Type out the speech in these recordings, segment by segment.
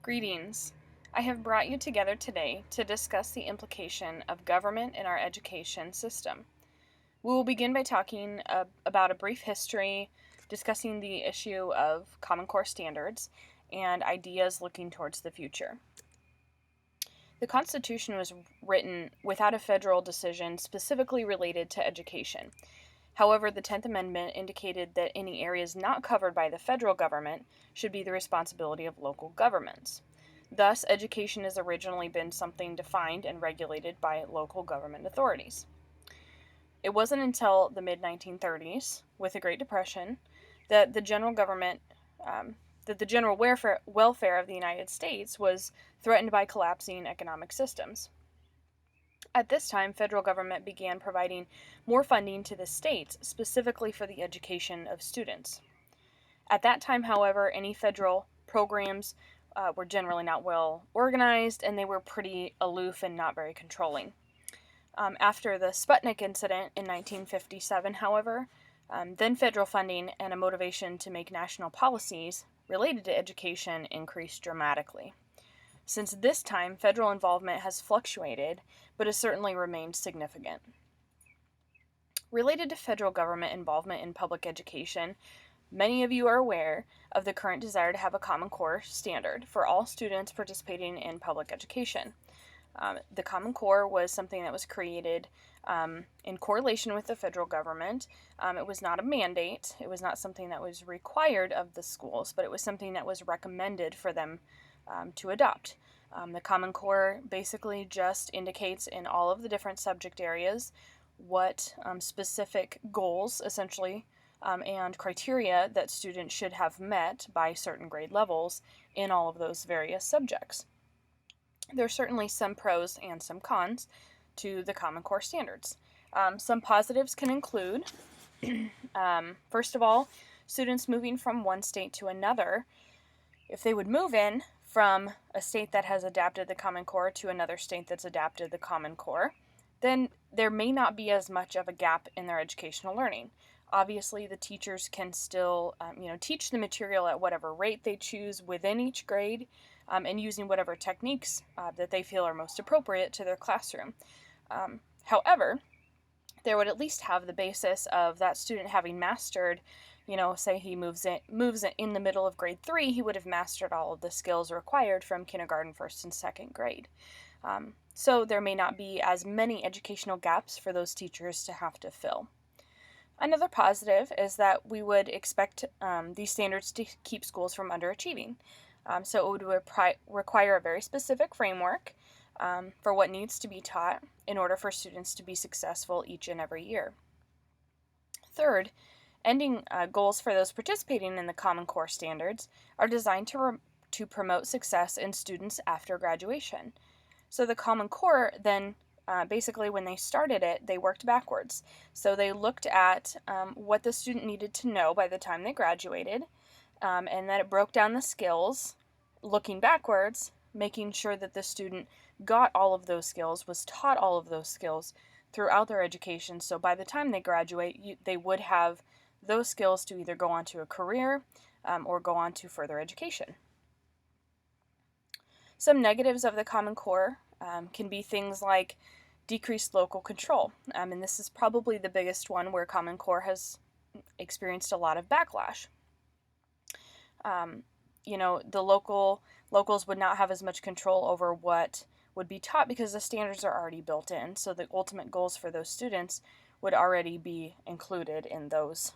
Greetings. I have brought you together today to discuss the implication of government in our education system. We will begin by talking about a brief history, discussing the issue of Common Core standards, and ideas looking towards the future. The Constitution was written without a federal decision specifically related to education. However, the 10th Amendment indicated that any areas not covered by the federal government should be the responsibility of local governments. Thus, education has originally been something defined and regulated by local government authorities. It wasn't until the mid 1930s, with the Great Depression, that the general welfare of the United States was threatened by collapsing economic systems. At this time, federal government began providing more funding to the states, specifically for the education of students. At that time, however, any federal programs were generally not well organized, and they were pretty aloof and not very controlling. After the Sputnik incident in 1957, however, then federal funding and a motivation to make national policies related to education increased dramatically. Since this time, federal involvement has fluctuated, but has certainly remained significant. Related to federal government involvement in public education, many of you are aware of the current desire to have a Common Core standard for all students participating in public education. The Common Core was something that was created in correlation with the federal government. It was not a mandate. It was not something that was required of the schools, but it was something that was recommended for them to adopt. The Common Core basically just indicates in all of the different subject areas what specific goals, essentially, and criteria that students should have met by certain grade levels in all of those various subjects. There are certainly some pros and some cons to the Common Core standards. Some positives can include, first of all, students moving from one state to another. If they would move in from a state that has adapted the Common Core to another state that's adapted the Common Core, then there may not be as much of a gap in their educational learning. Obviously, the teachers can still teach the material at whatever rate they choose within each grade, and using whatever techniques that they feel are most appropriate to their classroom. However, there would at least have the basis of that student having mastered, say he moves in the middle of grade 3, he would have mastered all of the skills required from kindergarten, first and second grade. So there may not be as many educational gaps for those teachers to have to fill. Another positive is that we would expect these standards to keep schools from underachieving. So it would require a very specific framework for what needs to be taught in order for students to be successful each and every year. Third, ending goals for those participating in the Common Core standards are designed to promote success in students after graduation. So the Common Core then, basically when they started it, they worked backwards. So they looked at what the student needed to know by the time they graduated, and then it broke down the skills, looking backwards, making sure that the student got all of those skills, was taught all of those skills throughout their education. So by the time they graduate, they would have those skills to either go on to a career or go on to further education. Some negatives of the Common Core can be things like decreased local control. And this is probably the biggest one where Common Core has experienced a lot of backlash. The locals would not have as much control over what would be taught because the standards are already built in. So the ultimate goals for those students would already be included in those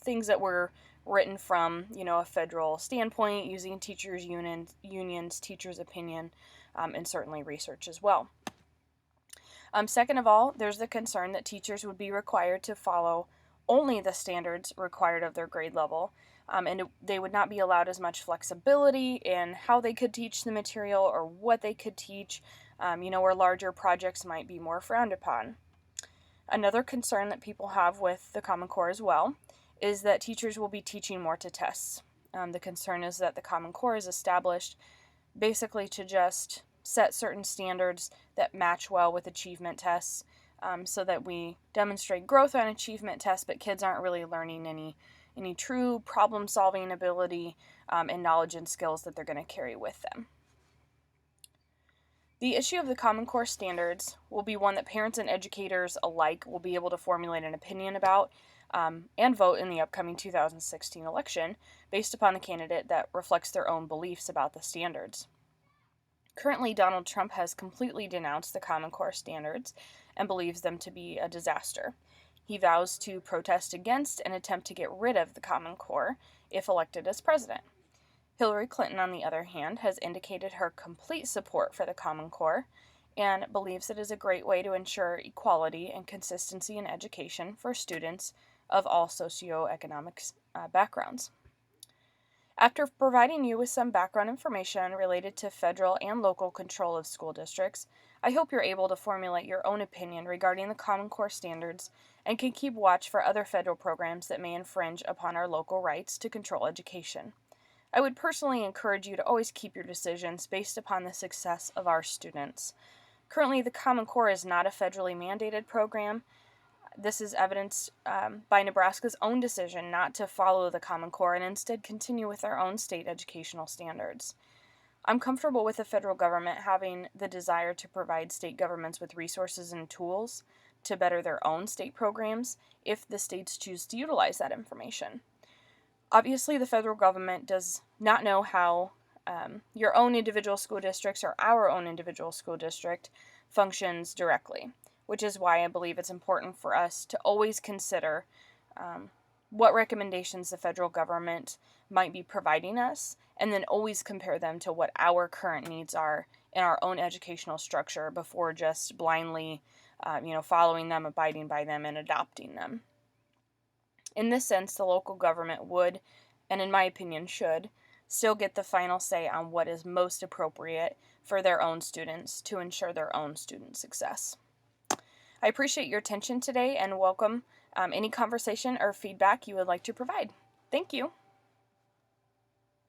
things that were written from, a federal standpoint, using teachers' unions, teachers' opinion, and certainly research as well. Second of all, there's the concern that teachers would be required to follow only the standards required of their grade level, and they would not be allowed as much flexibility in how they could teach the material or what they could teach, where larger projects might be more frowned upon. Another concern that people have with the Common Core as well is that teachers will be teaching more to tests. The concern is that the Common Core is established basically to just set certain standards that match well with achievement tests, so that we demonstrate growth on achievement tests, but kids aren't really learning any true problem-solving ability and knowledge and skills that they're going to carry with them. The issue of the Common Core standards will be one that parents and educators alike will be able to formulate an opinion about and vote in the upcoming 2016 election based upon the candidate that reflects their own beliefs about the standards. Currently, Donald Trump has completely denounced the Common Core standards and believes them to be a disaster. He vows to protest against and attempt to get rid of the Common Core if elected as president. Hillary Clinton, on the other hand, has indicated her complete support for the Common Core and believes it is a great way to ensure equality and consistency in education for students of all socioeconomic backgrounds. After providing you with some background information related to federal and local control of school districts, I hope you're able to formulate your own opinion regarding the Common Core standards and can keep watch for other federal programs that may infringe upon our local rights to control education. I would personally encourage you to always keep your decisions based upon the success of our students. Currently, the Common Core is not a federally mandated program. This is evidenced by Nebraska's own decision not to follow the Common Core and instead continue with our own state educational standards. I'm comfortable with the federal government having the desire to provide state governments with resources and tools to better their own state programs if the states choose to utilize that information. Obviously, the federal government does not know how your own individual school districts or our own individual school district functions directly, which is why I believe it's important for us to always consider what recommendations the federal government might be providing us, and then always compare them to what our current needs are in our own educational structure before just blindly following them, abiding by them, and adopting them. In this sense, the local government would, and in my opinion should, still get the final say on what is most appropriate for their own students to ensure their own student success. I appreciate your attention today and welcome any conversation or feedback you would like to provide. Thank you.